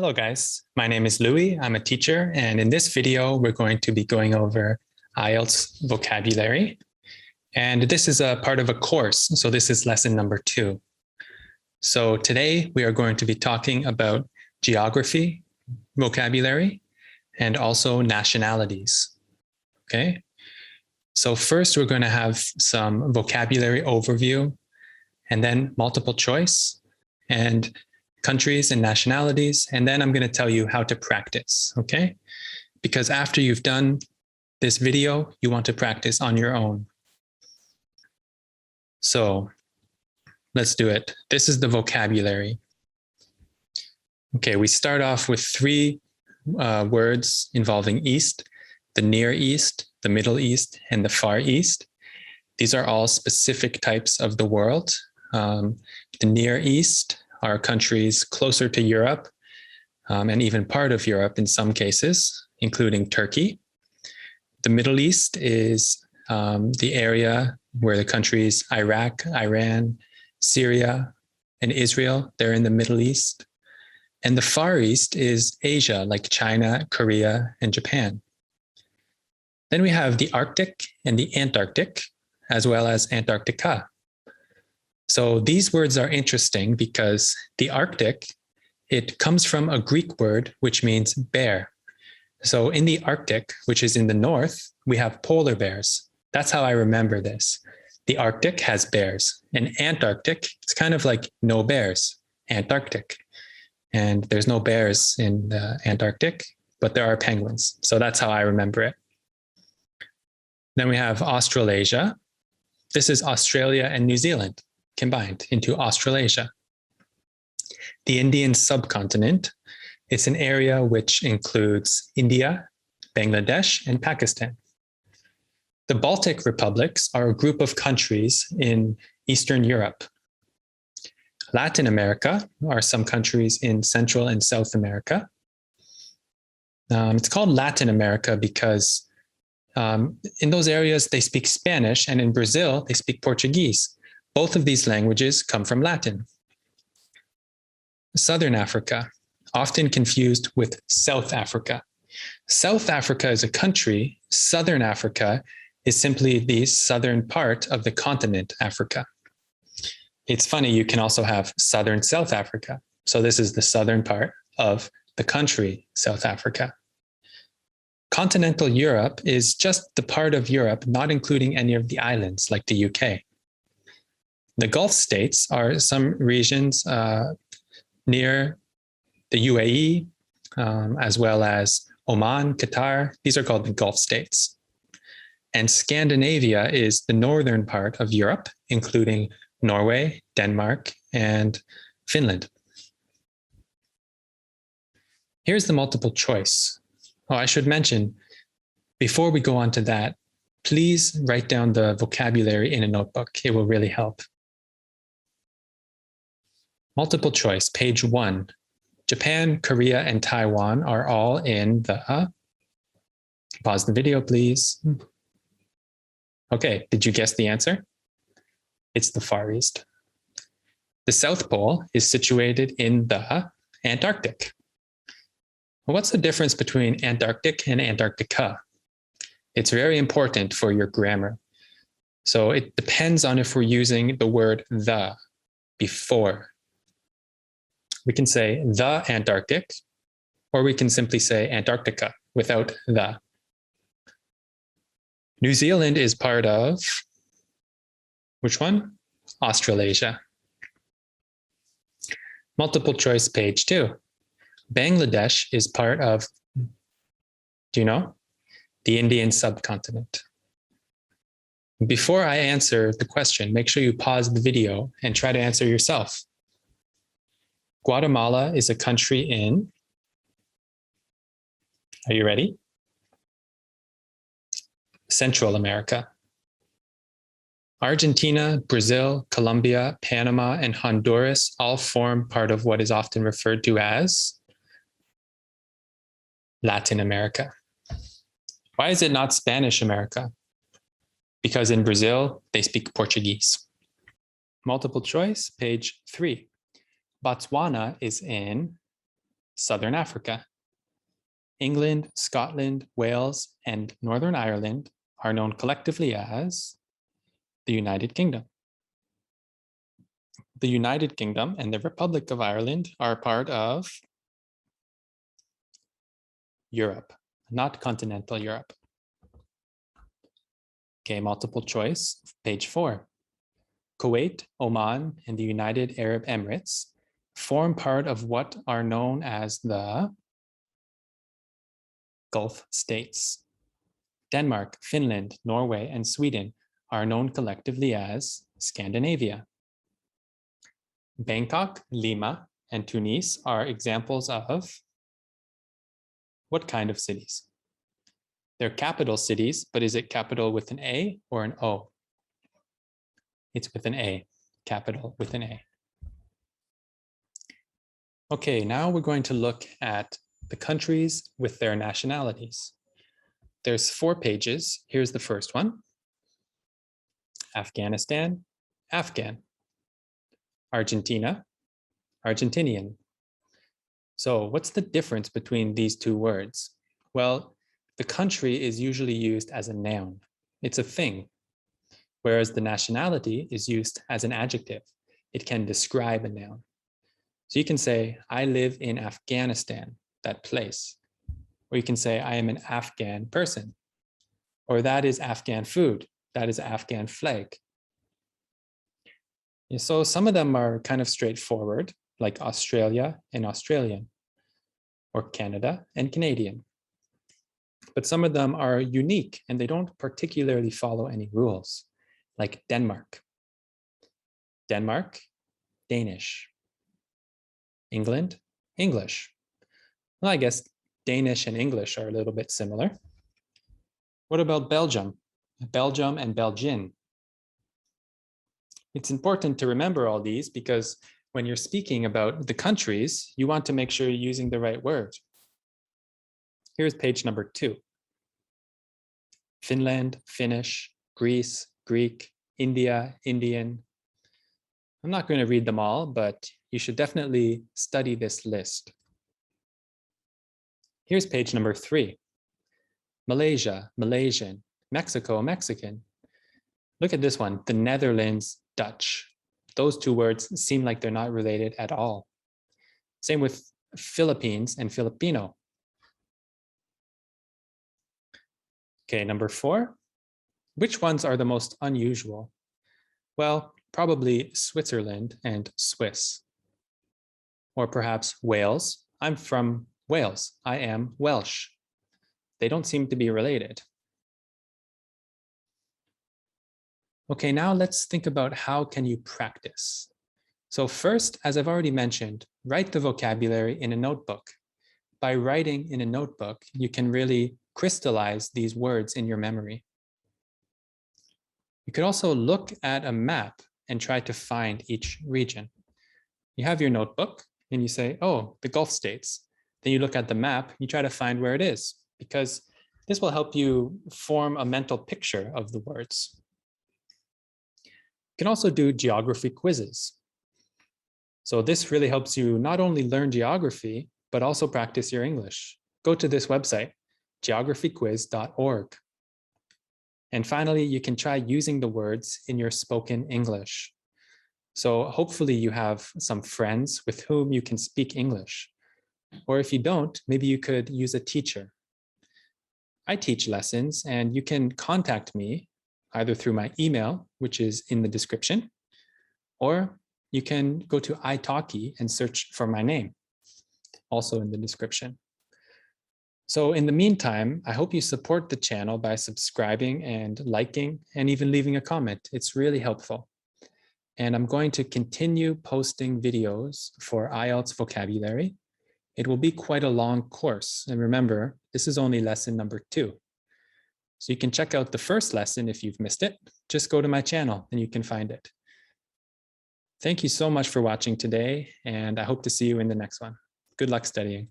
Hello guys, my name is Louis. I'm a teacher, and in this video, we're going to be going over IELTS vocabulary. And this is a part of a course, so this is lesson number 2. So today we are going to be talking about geography, vocabulary, and also nationalities. Okay, so first we're going to have some vocabulary overview, and then multiple choice, and countries and nationalities, and then I'm going to tell you how to practice, okay? Because after you've done this video, you want to practice on your own. So let's do it. This is the vocabulary. Okay, we start off with 3 words involving East: the Near East, the Middle East, and the Far East. These are all specific types of the world. The Near East are countries closer to Europe, and even part of Europe in some cases, including Turkey. The Middle East is the area where the countries Iraq, Iran, Syria, and Israel, they're in the Middle East. And the Far East is Asia, like China, Korea, and Japan. Then we have the Arctic and the Antarctic, as well as Antarctica. So these words are interesting because the Arctic, it comes from a Greek word which means bear. So in the Arctic, which is in the north, we have polar bears. That's how I remember this. The Arctic has bears, and Antarctic, it's kind of like no bears, Antarctic. And there's no bears in the Antarctic, but there are penguins. So that's how I remember it. Then we have Australasia. This is Australia and New Zealand combined into Australasia. The Indian subcontinent, it's an area which includes India, Bangladesh, and Pakistan. The Baltic republics are a group of countries in Eastern Europe. Latin America are some countries in Central and South America. It's called Latin America because in those areas they speak Spanish, and in Brazil they speak Portuguese. Both of these languages come from Latin. Southern Africa, often confused with South Africa. South Africa is a country. Southern Africa is simply the southern part of the continent Africa. It's funny, you can also have Southern South Africa. So this is the southern part of the country South Africa. Continental Europe is just the part of Europe not including any of the islands like the UK. The Gulf states are some regions near the UAE, as well as Oman, Qatar. These are called the Gulf states. And Scandinavia is the northern part of Europe, including Norway, Denmark, and Finland. Here's the multiple choice. Oh, I should mention, before we go on to that, please write down the vocabulary in a notebook. It will really help. Multiple choice, page 1. Japan, Korea, and Taiwan are all in the... Pause the video, please. Okay, did you guess the answer? It's the Far East. The South Pole is situated in the Antarctic. What's the difference between Antarctic and Antarctica? It's very important for your grammar. So it depends on if we're using the word the before. We can say the Antarctic, or we can simply say Antarctica without the. New Zealand is part of, which one? Australasia. Multiple choice, page 2. Bangladesh is part of, do you know? The Indian subcontinent. Before I answer the question, make sure you pause the video and try to answer yourself. Guatemala is a country in, are you ready? Central America. Argentina, Brazil, Colombia, Panama, and Honduras all form part of what is often referred to as Latin America. Why is it not Spanish America? Because in Brazil, they speak Portuguese. Multiple choice, page 3. Botswana is in Southern Africa. England, Scotland, Wales, and Northern Ireland are known collectively as the United Kingdom. The United Kingdom and the Republic of Ireland are part of Europe, not continental Europe. Okay, multiple choice, page 4. Kuwait, Oman, and the United Arab Emirates form part of what are known as the Gulf states. Denmark, Finland, Norway, and Sweden are known collectively as Scandinavia. Bangkok, Lima, and Tunis are examples of what kind of cities? They're capital cities, but is it capital with an A or an O? It's with an A, capital with an A. Okay, now we're going to look at the countries with their nationalities. There's 4 pages. Here's the first one. Afghanistan, Afghan. Argentina, Argentinian. So what's the difference between these 2 words? Well, the country is usually used as a noun. It's a thing, whereas the nationality is used as an adjective. It can describe a noun. So you can say, I live in Afghanistan, that place. Or you can say, I am an Afghan person. Or that is Afghan food. That is Afghan flag. So some of them are kind of straightforward, like Australia and Australian, or Canada and Canadian. But some of them are unique and they don't particularly follow any rules, like Denmark. Denmark, Danish. England, English. Well, I guess Danish and English are a little bit similar. What about Belgium? Belgium and Belgian. It's important to remember all these because when you're speaking about the countries, you want to make sure you're using the right word. Here's page number 2. Finland, Finnish, Greece, Greek, India, Indian. I'm not going to read them all, but you should definitely study this list. Here's page number 3. Malaysia, Malaysian, Mexico, Mexican. Look at this one, the Netherlands, Dutch. Those 2 words seem like they're not related at all. Same with Philippines and Filipino. Okay, number 4. Which ones are the most unusual? Well, probably Switzerland and Swiss. Or perhaps Wales. I'm from Wales. I am Welsh. They don't seem to be related. Okay, now let's think about how can you practice. So first, as I've already mentioned, write the vocabulary in a notebook. By writing in a notebook, you can really crystallize these words in your memory. You could also look at a map and try to find each region. You have your notebook and you say, oh, the Gulf states. Then you look at the map, you try to find where it is, because this will help you form a mental picture of the words. You can also do geography quizzes. So this really helps you not only learn geography, but also practice your English. Go to this website, geographyquiz.org. And finally, you can try using the words in your spoken English. So hopefully you have some friends with whom you can speak English. Or if you don't, maybe you could use a teacher. I teach lessons and you can contact me either through my email, which is in the description, or you can go to italki and search for my name, also in the description. So in the meantime, I hope you support the channel by subscribing and liking and even leaving a comment. It's really helpful. And I'm going to continue posting videos for IELTS vocabulary. It will be quite a long course. And remember, this is only lesson number 2. So you can check out the first lesson if you've missed it. Just go to my channel and you can find it. Thank you so much for watching today, and I hope to see you in the next one. Good luck studying.